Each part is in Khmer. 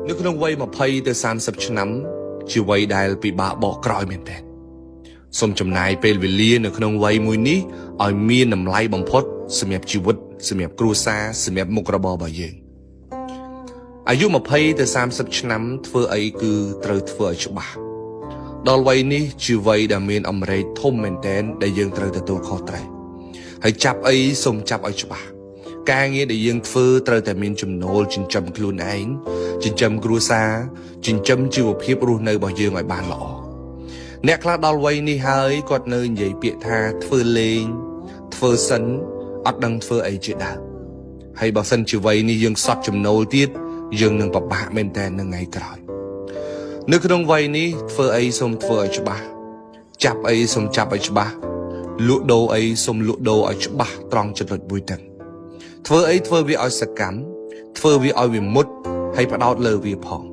นึกน้องวัยมาภัยแต่30 ឆ្នាំជាวัยដែលពិបាកបកក្រោយមែនតើសូមចំណាយពេលវេលានៅក្នុងวัยមួយនេះឲ្យមានតម្លៃបំផុតសម្រាប់ជីវិតសម្រាប់គ្រួសារសម្រាប់មុខរបររបស់យើងអាយុ20ទៅ30 ឆ្នាំធ្វើអីគឺត្រូវធ្វើឲ្យច្បាស់ដល់วัยនេះជាวัยដែលមានអម្រែកធំមែនតើដែលយើងត្រូវទទួលខុសត្រូវហើយចាប់អីសូមចាប់ឲ្យច្បាស់ការងារដែលយើងធ្វើត្រូវតែមានចំណូលចិញ្ចឹមខ្លួនឯងចិញ្ចឹមគ្រួសារចិញ្ចឹមជីវភាពរស់នៅរបស់យើងឲ្យបានល្អអ្នកខ្លះដល់វ័យនេះហើយគាត់នៅនិយាយពាក្យថាធ្វើលេងធ្វើសិនអត់ដឹងធ្វើអីជាដើមហើយបើសិនជាវ័យនេះយើងសត់ចំណូលទៀតយើងនឹងពិបាកមែនតើនៅថ្ងៃក្រោយនៅក្នុងវ័យនេះធ្វើអីសូមធ្វើឲ្យច្បាស់ចាប់អីសូមចាប់ឲ្យច្បាស់លក់ដូរអីសូមលក់ដូរឲ្យច្បាស់ត្រង់ចំណុចមួយហ្នឹងធ្វើអីធ្វើវាឲ្យសកម្មធ្វើវាឲ្យវាមុតហើយផ្ដោតលើវាផង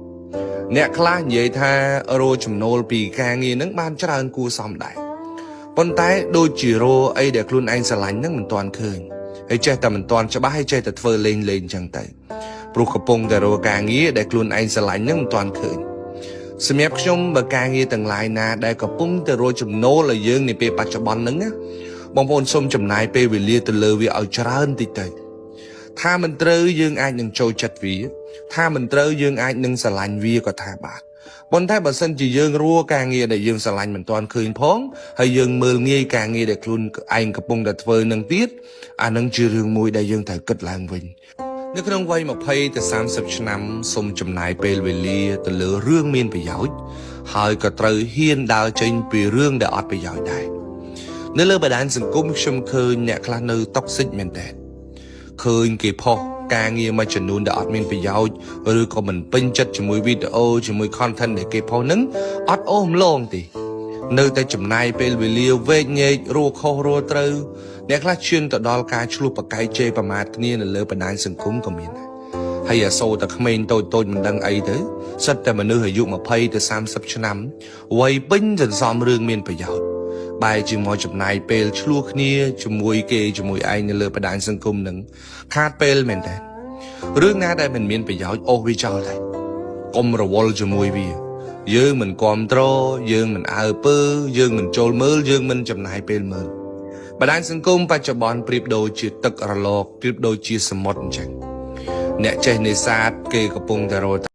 អ្នកខ្លះនិយាយថារកចំណូលពីការងារហ្នឹងបានច្រើនគួរសមដែរប៉ុន្តែដូចជារកអីដែលខ្លួនឯងស្រឡាញ់ហ្នឹងមិនទាន់ឃើញហើយចេះតែមិនទាន់ច្បាស់ហើយចេះតែធ្វើលេងអញ្ចឹងទៅព្រោះកំពុងតែរកការងារដែលខ្លួនឯងស្រឡាញ់ហ្នឹងមិនទាន់ឃើញសម្រាប់ខ្ញុំបើការងារទាំងឡាយណាដែលកំពុងតែរកចំណូលឲ្យយើងនាពេលបច្ចុប្បន្នហ្នឹងណាបងប្អូនសូមចំណាយពេលវេលាទៅលើវាឲ្យច្រើនតិចទៅថាមិនត្រូវយើងអាចនឹងចូលចិត្តវាថាមិនត្រូវយើងអាចនឹងស្រឡាញ់វាក៏ថាបានប៉ុន្តែបើសិនជាយើងរੂការងារដែលយើងស្រឡាញ់មិនទាន់ឃើញផងហើយយើងមើលងាយការងារដែលខ្លួនឯងកំពុងតែធ្វើនឹងទៀតអានឹងជារឿងមួយដែលយើងត្រូវគិតឡើងវិញនៅក្នុងវ័យ20ទៅ30 ឆ្នាំសូមចំណាយពេលវេលាទៅលើរឿងមានប្រយោជន៍ហើយក៏ត្រូវហ៊ានដើរចេញពីរឿងដែលអត់ប្រយោជន៍ដែរនៅលើបណ្ដាញសង្គមខ្ញុំឃើញអ្នកខ្លះនៅតុកស៊ីកមែនតើឃើញគេផុសការងារមួយចំនួនដែលអត់មានប្រយោជន៍ឬក៏មិនពេញចិត្តជាមួយវីដេអូជាមួយ content ដែលគេផុសហ្នឹងអត់អូសម្លងទេនៅតែចំណាយពេលវេលាវែកញែករੂខុសរੂត្រូវអ្នកខ្លះឈានទៅដល់ការឆ្លោះប្រកែកជេរប្រមាថគ្នានៅលើបណ្ដាញសង្គមក៏មានដែរហើយអាសូរតែក្មេងតូចមិនដឹងអីទៅសិតតែមនុស្សអាយុ20ទៅ30 ឆ្នាំវ័យពេញសន្សំរឿងមានប្រយោជន៍បែរជាមកចំណាយពេលឆ្លោះគ្នាជាមួយគេជាមួយឯងនៅលើបណ្ដាញសង្គមនឹងខាតពេលមែនតើរឿងណាដែលមិនមានប្រយោជន៍អូសវាចោលទៅកុំរវល់ជាមួយវាយើងមិនគាំទ្រយើងមិនអើពើយើងមិនចូលមើលយើងមិនចំណាយពេលមើលបណ្ដាញសង្គមបច្ចុប្បន្នប្រៀបដូចជាទឹករលកប្រៀបដូចជាសមុទ្រអញ្ចឹងអ្នកចេះនេសាទគេកំពុងតែរត់